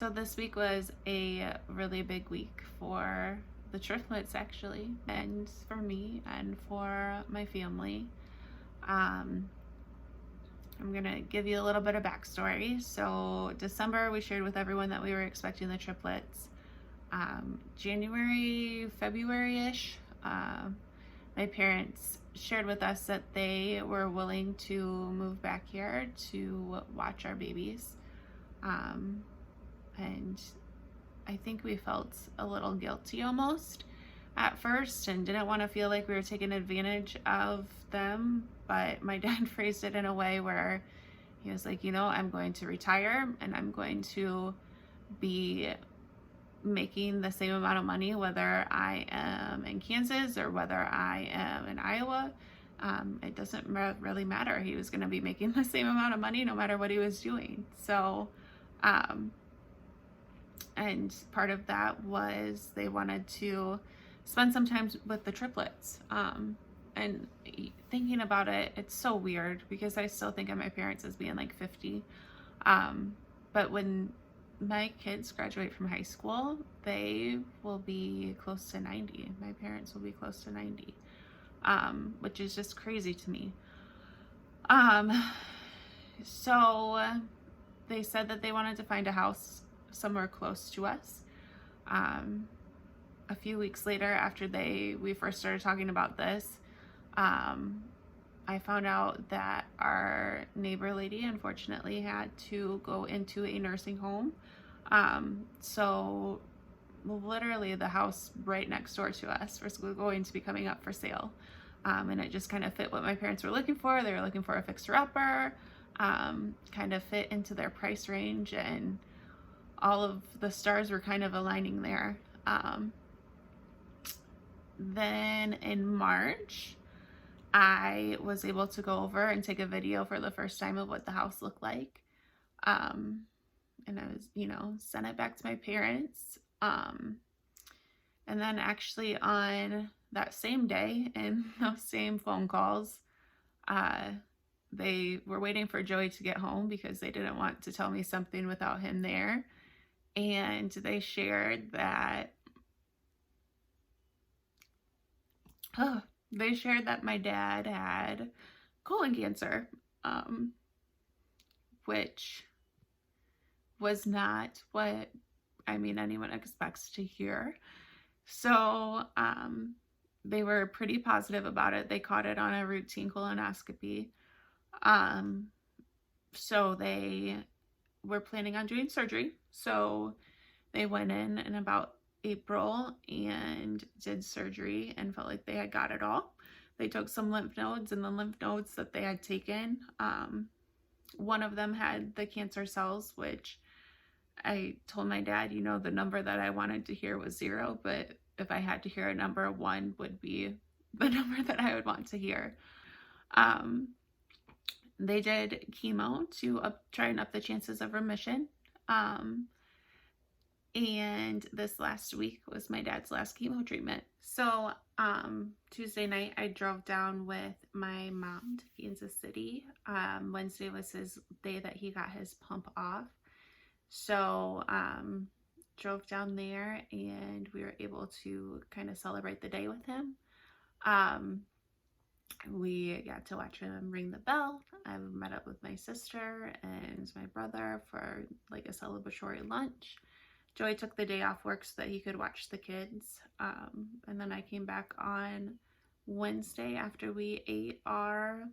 So this week was a really big week for the triplets, actually, and for me and for my family. Um, I'm gonna give you a little bit of backstory. So December, we shared with everyone that we were expecting the triplets. January, February-ish, my parents shared with us that they were willing to move back here to watch our babies. And I think we felt a little guilty almost at first and didn't want to feel like we were taking advantage of them. But my dad phrased it in a way where he was like, I'm going to retire and I'm going to be making the same amount of money whether I am in Kansas or whether I am in Iowa. It doesn't really matter. He was going to be making the same amount of money no matter what he was doing. So, and part of that was they wanted to spend some time with the triplets. And thinking about it, it's so weird because I still think of my parents as being like 50. But when my kids graduate from high school, they will be close to 90. My parents will be close to 90, which is just crazy to me. So they said that they wanted to find a house somewhere close to us. A few weeks later, after we first started talking about this, I found out that our neighbor lady unfortunately had to go into a nursing home. So literally the house right next door to us was going to be coming up for sale. And it just kind of fit what my parents were looking for. They were looking for a fixer-upper, kind of fit into their price range, and all of the stars were kind of aligning there. Then in March, I was able to go over and take a video for the first time of what the house looked like. And I was, sent it back to my parents. And then actually on that same day, in those same phone calls, they were waiting for Joey to get home because they didn't want to tell me something without him there. And they shared that my dad had colon cancer, which was not what anyone expects to hear. So they were pretty positive about it. They caught it on a routine colonoscopy. So they were planning on doing surgery. So they went in about April and did surgery and felt like they had got it all. They took some lymph nodes, and the lymph nodes that they had taken, one of them had the cancer cells, which I told my dad, the number that I wanted to hear was 0, but if I had to hear a number, 1 would be the number that I would want to hear. They did chemo to try and up the chances of remission. And this last week was my dad's last chemo treatment. So Tuesday night, I drove down with my mom to Kansas City. Wednesday was his day that he got his pump off. So drove down there and we were able to kind of celebrate the day with him. We got to watch him ring the bell. I met up with my sister and my brother for like a celebratory lunch. Joey took the day off work so that he could watch the kids. And then I came back on Wednesday after we ate our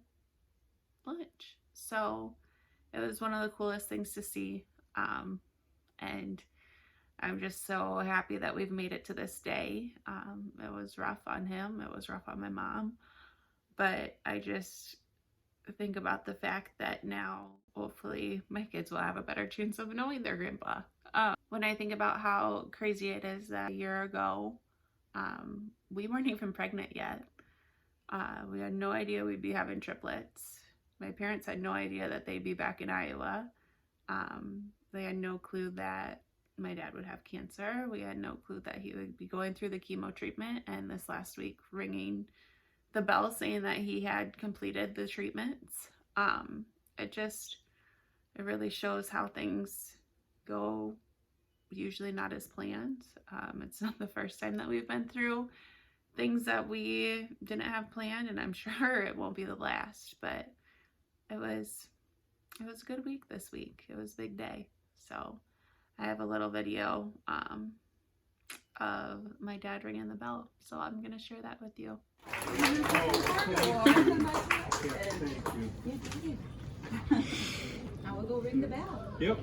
lunch. So it was one of the coolest things to see. And I'm just so happy that we've made it to this day. It was rough on him. It was rough on my mom. But I just think about the fact that now, hopefully, my kids will have a better chance of knowing their grandpa. When I think about how crazy it is that a year ago, we weren't even pregnant yet. We had no idea we'd be having triplets. My parents had no idea that they'd be back in Iowa. They had no clue that my dad would have cancer. We had no clue that he would be going through the chemo treatment, and this last week ringing the bell saying that he had completed the treatments. It really shows how things go usually not as planned. It's not the first time that we've been through things that we didn't have planned, and I'm sure it won't be the last, but it was a good week this week. It was a big day. So I have a little video of my dad ringing the bell, so I'm gonna share that with you. I will go ring the bell. Yep.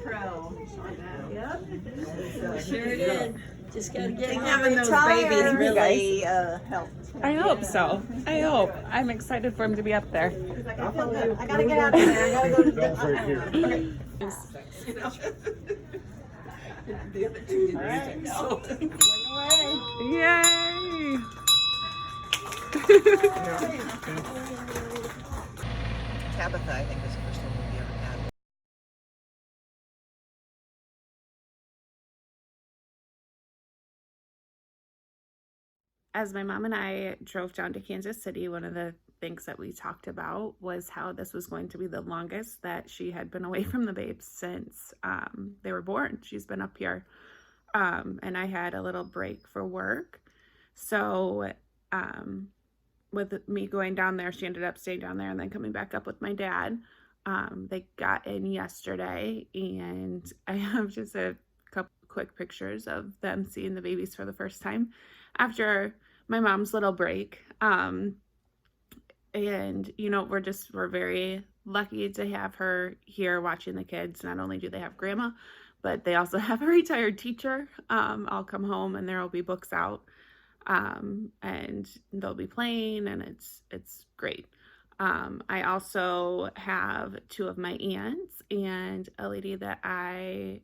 Pro. Yep. Sure did. Just gotta get Having those babies really helped. I hope so. I hope. I'm excited for him to be up there. Like, I feel good. I gotta get out there. I gotta go to the Right here. okay. the other two didn't Right. so. Yay! Tabitha, I think, is the first one we ever had. As my mom and I drove down to Kansas City, one of the things that we talked about was how this was going to be the longest that she had been away from the babes since they were born. She's been up here. And I had a little break for work. So with me going down there, she ended up staying down there and then coming back up with my dad. They got in yesterday, and I have just a couple quick pictures of them seeing the babies for the first time after my mom's little break. And you know, we're very lucky to have her here watching the kids. Not only do they have grandma, but they also have a retired teacher. I'll come home and there will be books out, and they'll be playing, and it's great. I also have two of my aunts and a lady that I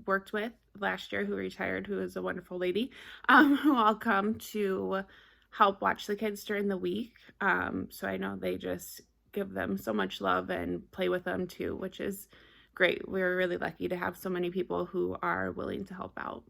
worked with last year who retired, who is a wonderful lady, who all come to help watch the kids during the week. So I know they just give them so much love and play with them too, which is great. We're really lucky to have so many people who are willing to help out.